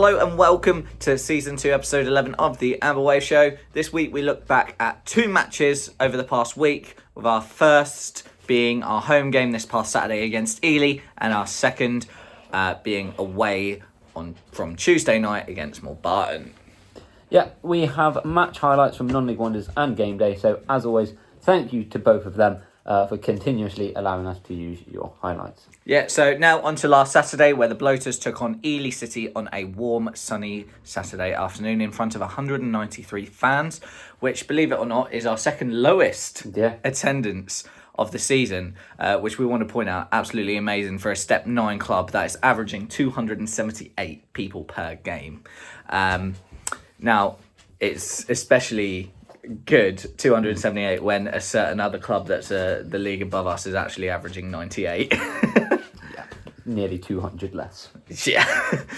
Hello and welcome to Season 2, Episode 11 of the Amber Wave Show. This week we look back at two matches over the past week, with our first being our home game this past Saturday against Ely, and our second being away from Tuesday night against Mulbarton. Yeah, we have match highlights from Non-League Wonders and Gameday, so as always, thank you to both of them for continuously allowing us to use your highlights. Yeah, so now on to last Saturday, where the Bloaters took on Ely City on a warm, sunny Saturday afternoon in front of 193 fans, which, believe it or not, is our second lowest attendance of the season, which we want to point out, absolutely amazing for a Step 9 club that is averaging 278 people per game. Now, it's especially good, 278, when a certain other club that's the league above us is actually averaging 98. Yeah, nearly 200 less. Yeah.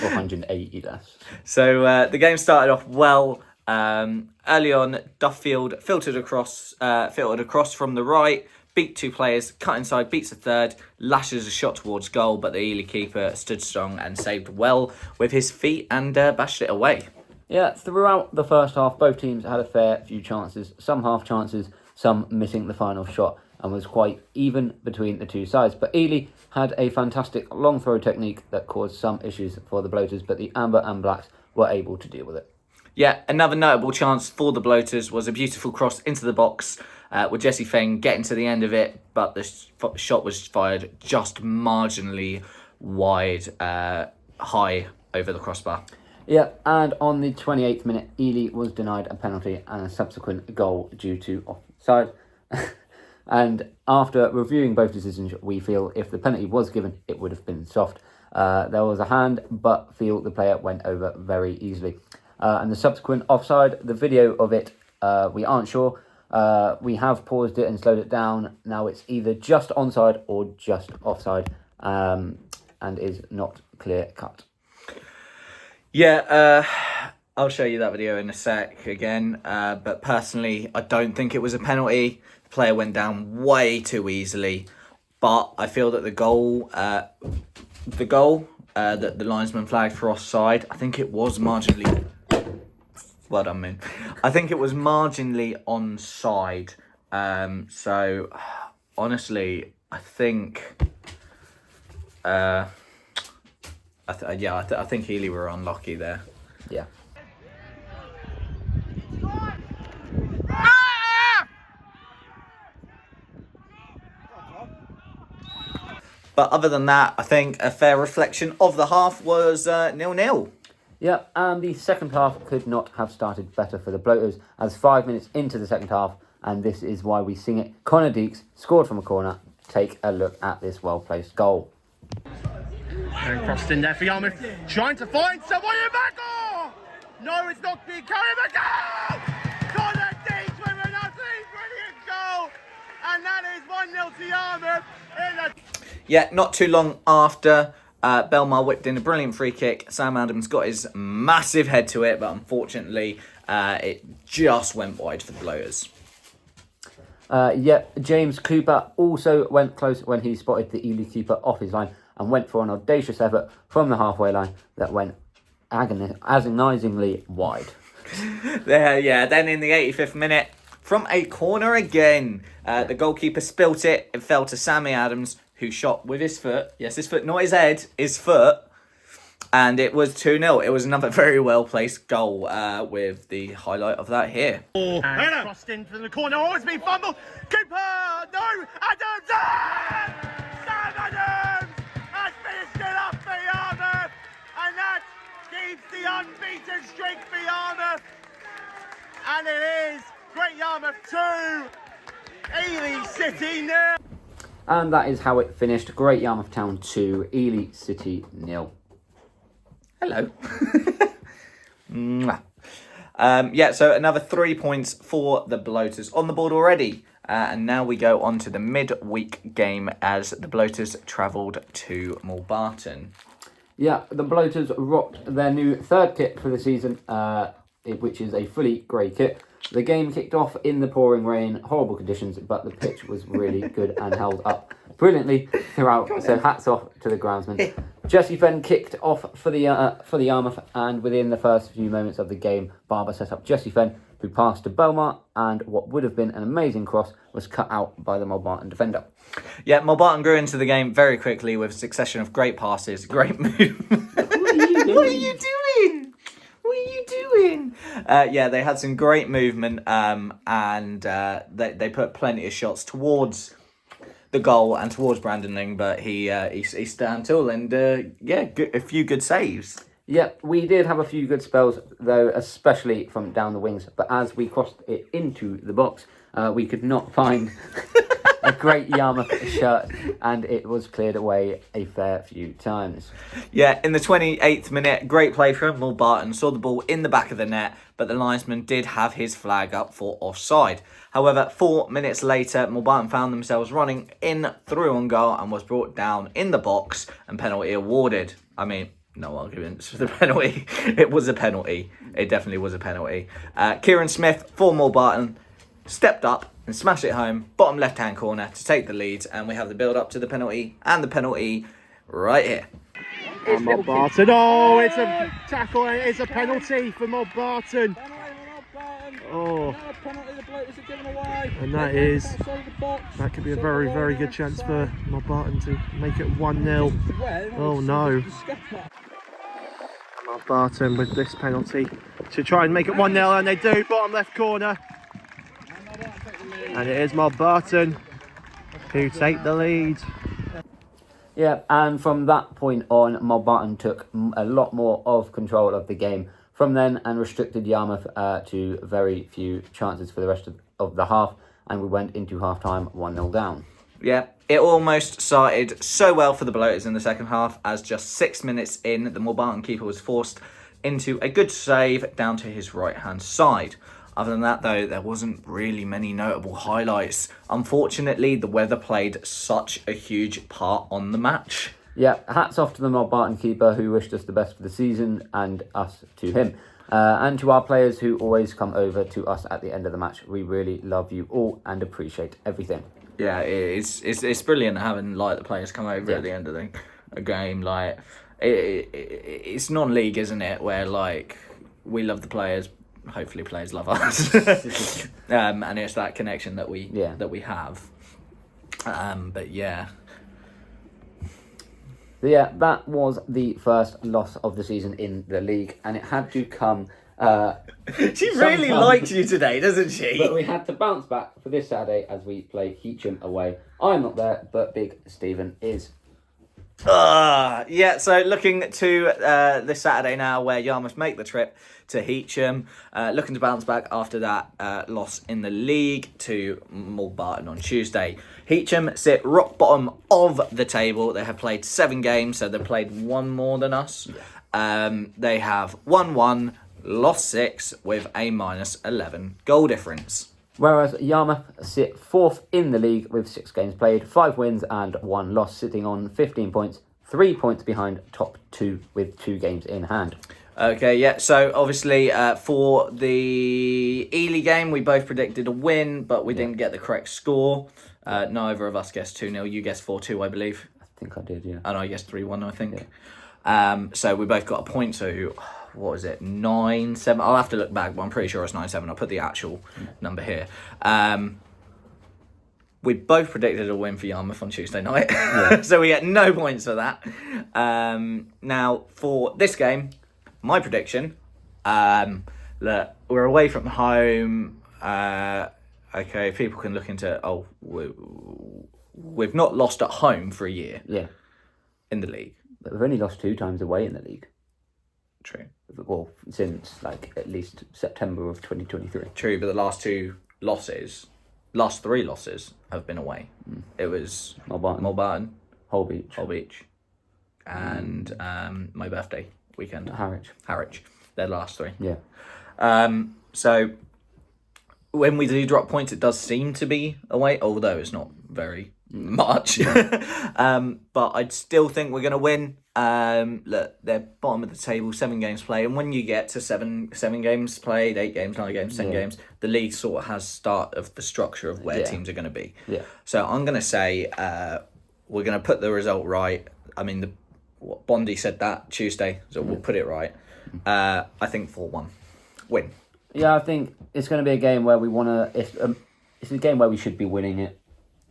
Or 180 less. So the game started off well. Early on, Duffield filtered across from the right, beat two players, cut inside, beats a third, lashes a shot towards goal, but the Ely keeper stood strong and saved well with his feet and bashed it away. Yeah, throughout the first half, both teams had a fair few chances, some half chances, some missing the final shot, and was quite even between the two sides. But Ely had a fantastic long throw technique that caused some issues for the Bloaters, but the Amber and Blacks were able to deal with it. Yeah, another notable chance for the Bloaters was a beautiful cross into the box, with Jesse Feng getting to the end of it, but the shot was fired just marginally wide, high over the crossbar. Yeah, and on the 28th minute, Ely was denied a penalty and a subsequent goal due to offside. And after reviewing both decisions, we feel if the penalty was given, it would have been soft. There was a hand, but feel the player went over very easily. And the subsequent offside, the video of it, we aren't sure. We have paused it and slowed it down. Now it's either just onside or just offside, and is not clear cut. Yeah, I'll show you that video in a sec again. But personally, I don't think it was a penalty. The player went down way too easily. But I feel that the goal that the linesman flagged for offside, I think it was marginally... Well done, Moon. I think it was marginally onside. So, honestly, I think... I think Ely were unlucky there. Yeah. But other than that, I think a fair reflection of the half was 0-0. Yeah, and the second half could not have started better for the Bloaters, as 5 minutes into the second half, and this is why we sing it, Connor Deeks scored from a corner. Take a look at this well-placed goal. And crossed in there for Yarmouth, trying to find someone in back. Oh! No, it's not being carried back. Connor Deeks with an absolutely brilliant goal, and that is 1-0 to Yarmouth. Yeah, not too long after, Belmar whipped in a brilliant free kick. Sam Adams got his massive head to it, but unfortunately, it just went wide for the Bloaters. James Cooper also went close when he spotted the Ely keeper off his line and went for an audacious effort from the halfway line that went agonisingly wide. Then in the 85th minute, from a corner again, the goalkeeper spilt it. It fell to Sammy Adams, who shot with his foot. Yes, his foot, not his head, his foot. And it was 2-0. It was another very well-placed goal, with the highlight of that here. And crossed into the corner. Oh, it's been fumbled. Cooper! No! Adams! Sam Adams has finished it up for Yarmouth. And that keeps the unbeaten streak for Yarmouth. And it is Great Yarmouth 2, Ely City 0. And that is how it finished. Great Yarmouth Town 2, Ely City 0. Hello. So another 3 points for the Bloaters on the board already. And now we go on to the midweek game as the Bloaters travelled to Mulbarton. Yeah, the Bloaters rocked their new third kit for the season, which is a fully grey kit. The game kicked off in the pouring rain, horrible conditions, but the pitch was really good and held up brilliantly throughout, so hats off to the groundsman. Jesse Fenn kicked off for the Yarmouth, and within the first few moments of the game, Barber set up Jesse Fenn, who passed to Belmar, and what would have been an amazing cross was cut out by the Mulbarton defender. Yeah, Mulbarton grew into the game very quickly with a succession of great passes, great movement. What are you doing? What are you doing? Yeah, they had some great movement, and they put plenty of shots towards the goal and towards Brandon Ling, but he stood tall and a few good saves. Yeah, we did have a few good spells, though, especially from down the wings. But as we crossed it into the box, we could not find a Great Yarmouth shirt, and it was cleared away a fair few times. Yeah, in the 28th minute, great play from Mulbarton, saw the ball in the back of the net, but the linesman did have his flag up for offside. However, 4 minutes later, Mulbarton found themselves running in through on goal and was brought down in the box and penalty awarded. I mean, no arguments for the penalty. It was a penalty. It definitely was a penalty. Kieran Smith for Mulbarton stepped up and smashed it home, bottom left-hand corner to take the lead, and we have the build-up to the penalty and the penalty right here. And Mulbarton, oh, it's a tackle and it's a penalty for Mulbarton. Oh, and that could be a very, very good chance for Mulbarton to make it 1-0. Oh no. Mulbarton with this penalty to try and make it 1-0, and they do, bottom left corner. And it is Mulbarton who take the lead. Yeah, and from that point on, Mulbarton took a lot more of control of the game from then and restricted Yarmouth to very few chances for the rest of the half, and we went into half-time 1-0 down. Yeah, it almost started so well for the Bloaters in the second half, as just 6 minutes in, the Mulbarton keeper was forced into a good save down to his right-hand side. Other than that, though, there wasn't really many notable highlights. Unfortunately, the weather played such a huge part on the match. Yeah, hats off to the Mulbarton keeper who wished us the best for the season, and us to him. And to our players who always come over to us at the end of the match. We really love you all and appreciate everything. Yeah, it's brilliant having like the players come over at the end of a game. Like it's non-league, isn't it? Where like we love the players. Hopefully players love us. And it's that connection that we have. But yeah. Yeah, that was the first loss of the season in the league, and it had to come. She really liked you today, doesn't she? But we had to bounce back for this Saturday as we play Heacham away. I'm not there, but Big Stephen is. Yeah, so looking to this Saturday now, where Yarmouth make the trip to Heacham, looking to bounce back after that loss in the league to Mulbarton on Tuesday. Heacham sit rock bottom of the table. They have played 7 games, so they've played one more than us. They have won 1, lost 6 with a -11 goal difference. Whereas Yarmouth sit 4th in the league with 6 games played, 5 wins and 1 loss, sitting on 15 points, 3 points behind top 2 with 2 games in hand. Okay, yeah, so obviously for the Ely game, we both predicted a win, but we didn't get the correct score. Neither of us guessed 2-0. You guessed 4-2, I believe. I think I did, yeah. And I guessed 3-1, I think. Yeah. So we both got a point, so what was it, 9-7? I'll have to look back, but I'm pretty sure it's 9-7. I'll put the actual number here. We both predicted a win for Yarmouth on Tuesday night, so we get no points for that. Now, for this game, my prediction, look, we're away from home. Okay, people can look into, we've not lost at home for a year in the league. But we've only lost 2 times away in the league. True. Well, since at least September of 2023. True, but the last 3 losses have been away. It was Mulbarton, Holbeach, and my birthday weekend. Harwich. They're the last 3. Yeah. So when we do drop points, it does seem to be away, although it's not very much. But I'd still think we're going to win. Look, they're bottom of the table, 7 games played, and when you get to 7 games played, 8 games, 9 games, 10 games, the league sort of has start of the structure of where teams are going to be. Yeah. So I'm going to say we're going to put the result right. I mean, Bondi said that Tuesday, so we'll put it right. I think 4-1 win. Yeah, I think it's going to be a game where we want to. It's a game where we should be winning it.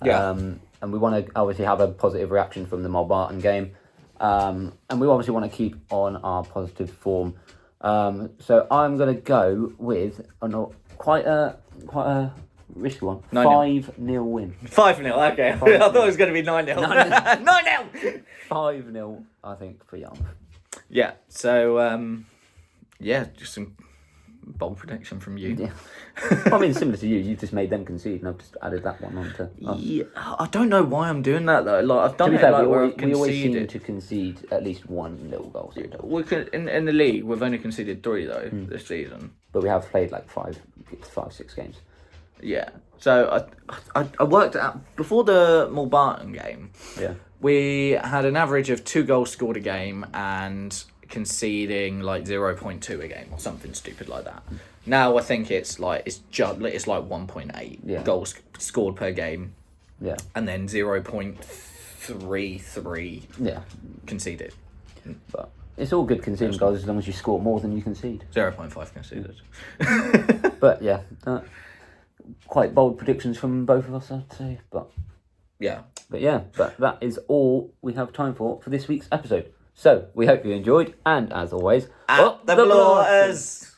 Yeah. And we want to obviously have a positive reaction from the Mulbarton game. And we obviously want to keep on our positive form. So I'm going to go with quite a risky one. 5-0 win. 5-0, okay. I thought it was going to be 9-0. 9-0! 5-0, I think, for Yarmouth. Yeah, so, just some bold prediction from you. Yeah. I mean, similar to you, you've just made them concede, and I've just added that one on to us. Yeah, I don't know why I'm doing that, though. Like, I've done To be it fair, like where we I've always seem conceded. to concede at least one little goal. We could, in the league, we've only conceded 3, though, this season. But we have played like 5-6 games. Yeah. So I worked out before the Mulbarton game. Yeah. We had an average of 2 goals scored a game and conceding like 0.2 a game or something stupid like that. Now I think it's like 1.8 goals scored per game. Yeah. And then 0.33 conceded. But it's all good conceding goals as long as you score more than you concede. 0.5 conceded. But yeah, quite bold predictions from both of us, I'd say. But that is all we have time for this week's episode. So we hope you enjoyed, and as always, Up the Bloaters!